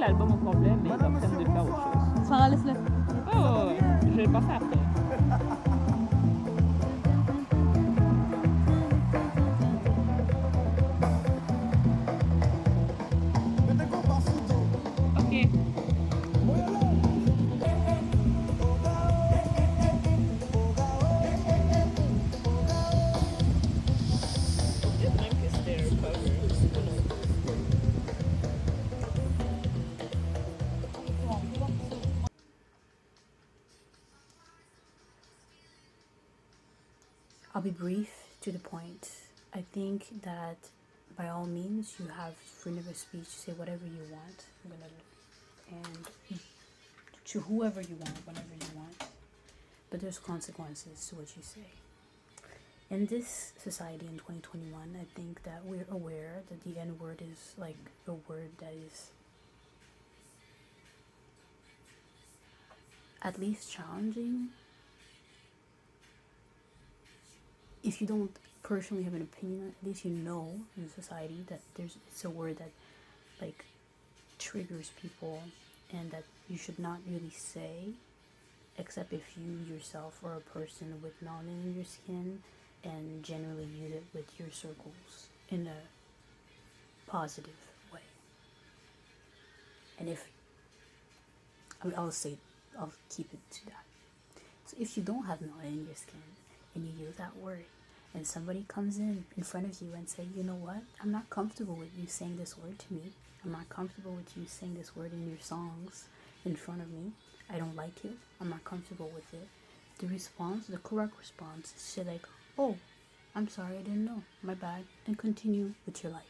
l'album au complet, mais ils sont en train de faire autre chose. Sarah, laisse-le. Oh, je vais le passer après. Ok. Peut-être même que c'était un cover. Who knows? I'll be brief to the point. I think that by all means you have freedom of speech to say whatever you want. And to whoever you want, whenever you want. But there's consequences to what you say. In this society in 2021, I think that we're aware that the N word is like a word that is at least challenging. If you don't personally have an opinion, at least you know in society that it's a word that like triggers people and that you should not really say, except if you yourself are a person with melanin in your skin and generally use it with your circles in a positive way. And if I'll keep it to that. So if you don't have melanin in your skin and you use that word, and somebody comes in front of you and say, you know what, I'm not comfortable with you saying this word to me. I'm not comfortable with you saying this word in your songs in front of me. I don't like it. I'm not comfortable with it. The correct response is say like, oh, I'm sorry, I didn't know. My bad. And continue with your life.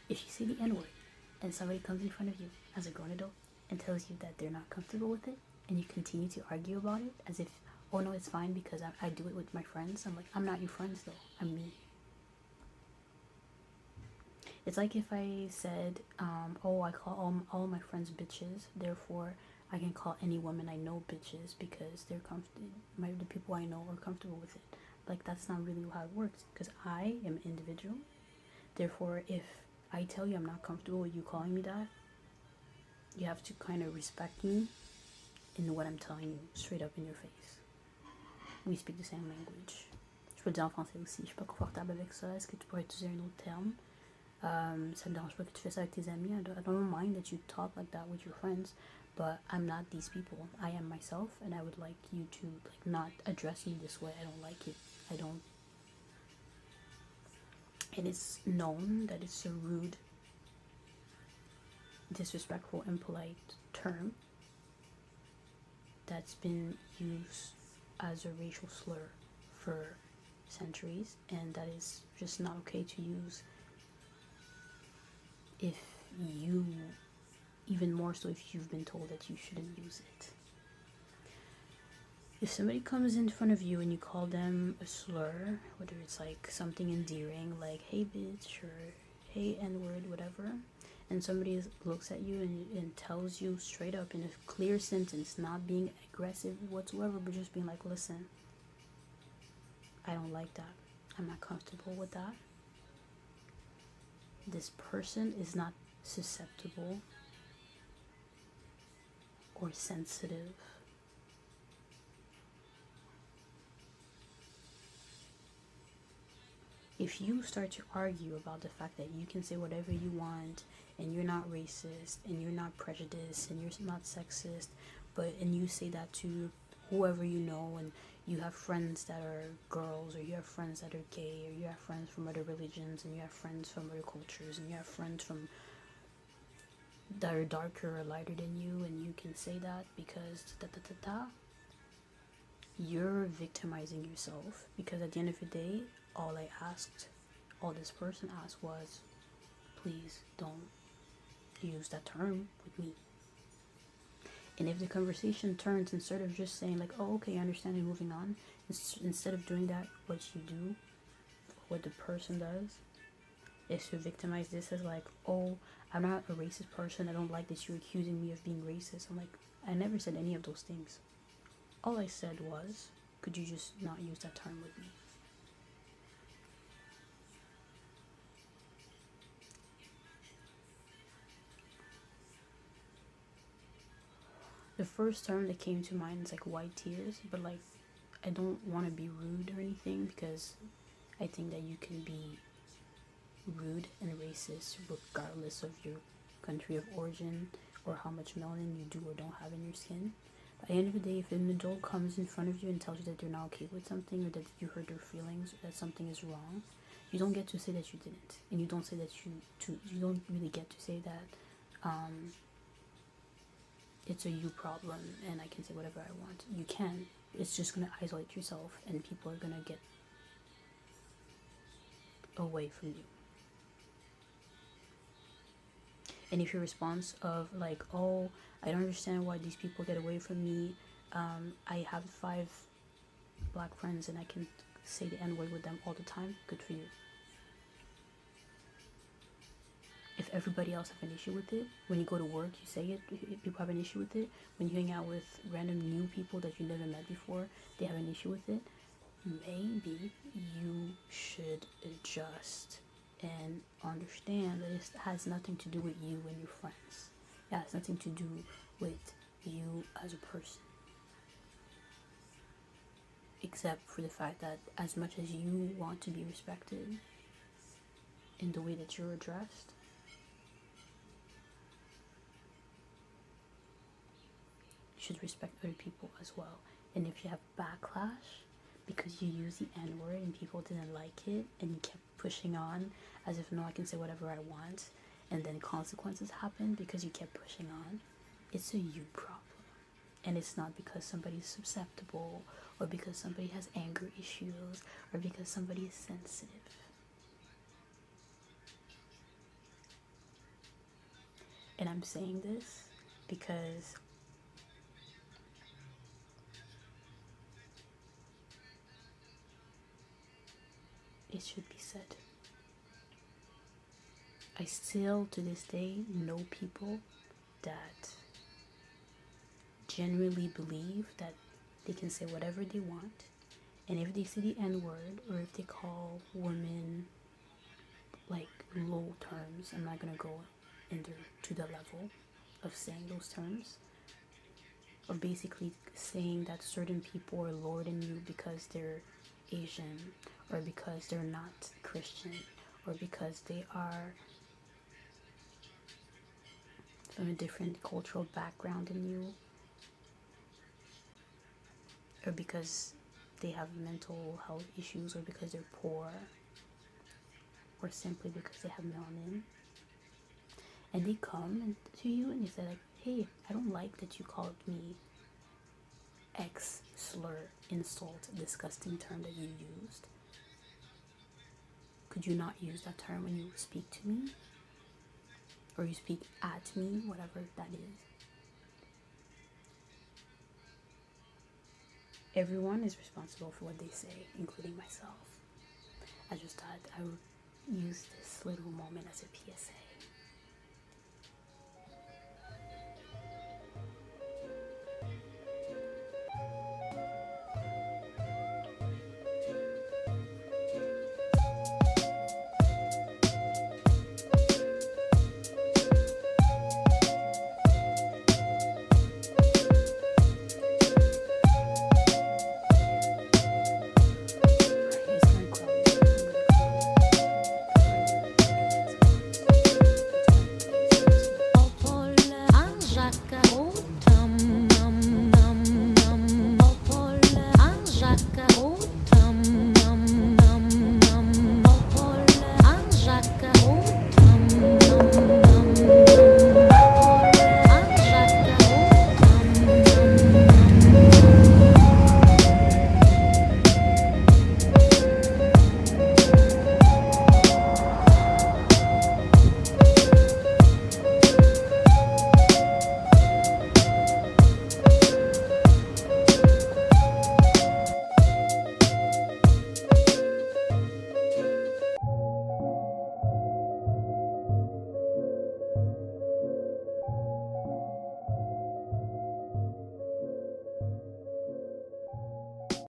If you say the N-word and somebody comes in front of you as a grown adult and tells you that they're not comfortable with it, and you continue to argue about it as if, oh no, it's fine because I do it with my friends. I'm like, I'm not your friends though. I'm me. It's like if I said, oh, I call all my friends bitches, therefore I can call any woman I know bitches because the people I know are comfortable with it. Like, that's not really how it works, because I am an individual. Therefore, if I tell you I'm not comfortable with you calling me that, you have to kind of respect me in what I'm telling you straight up in your face. We speak the same language. Je peux le dire en français aussi. Je suis pas confortable avec ça. Est-ce que tu pourrais utiliser un autre terme? Ça me dérange pas que tu fais ça avec tes amis. I don't mind that you talk like that with your friends, but I'm not these people. I am myself, and I would like you to like not address me this way. I don't like it. I don't. And it's known that it's a rude, disrespectful, impolite term that's been used as a racial slur for centuries, and that is just not okay to use. If you, even more so if you've been told that you shouldn't use it. If somebody comes in front of you and you call them a slur, whether it's like something endearing like hey bitch or hey n-word, whatever, and somebody looks at you and tells you straight up in a clear sentence, not being aggressive whatsoever, but just being like, listen, I don't like that. I'm not comfortable with that. This person is not susceptible or sensitive. If you start to argue about the fact that you can say whatever you want and you're not racist and you're not prejudiced and you're not sexist, and you say that to whoever you know, and you have friends that are girls, or you have friends that are gay, or you have friends from other religions, and you have friends from other cultures, and you have friends from that are darker or lighter than you, and you can say that because you're victimizing yourself. Because at the end of the day, all this person asked was, please don't use that term with me. And if the conversation turns, instead of just saying like, oh, okay, I understand, and moving on, instead of doing that, what the person does is to victimize this as like, oh, I'm not a racist person, I don't like that you're accusing me of being racist. I'm like, I never said any of those things. All I said was, could you just not use that term with me? The first term that came to mind is like white tears, but like I don't want to be rude or anything because I think that you can be rude and racist regardless of your country of origin or how much melanin you do or don't have in your skin. At the end of the day, if an adult comes in front of you and tells you that they're not okay with something or that you hurt their feelings or that something is wrong, you don't get to say that you didn't, and you don't say that you don't really get to say that it's a you problem and I can say whatever I want. You can. It's just gonna isolate yourself, and people are gonna get away from you. And if your response of like, oh, I don't understand why these people get away from me, I have 5 black friends and I can say the N word with them all the time, good for you. If everybody else have an issue with it, when you go to work, you say it, if people have an issue with it. When you hang out with random new people that you never met before, they have an issue with it. Maybe you should adjust and understand that it has nothing to do with you and your friends. It has nothing to do with you as a person. Except for the fact that as much as you want to be respected in the way that you're addressed, you should respect other people as well. And if you have backlash because you use the N word and people didn't like it and you kept pushing on as if no, I can say whatever I want, and then consequences happen because you kept pushing on, it's a you problem. And it's not because somebody's susceptible or because somebody has anger issues or because somebody is sensitive. And I'm saying this because it should be said. I still, to this day, know people that genuinely believe that they can say whatever they want. And if they say the N word or if they call women like low terms, I'm not gonna go to the level of saying those terms, of basically saying that certain people are lower than you because they're Asian or because they're not Christian or because they are from a different cultural background than you or because they have mental health issues or because they're poor or simply because they have melanin, and they come to you and they say like, hey, I don't like that you called me X slur, insult, disgusting term that you used. Could you not use that term when you speak to me? Or you speak at me, whatever that is. Everyone is responsible for what they say, including myself. I just thought I would use this little moment as a PSA.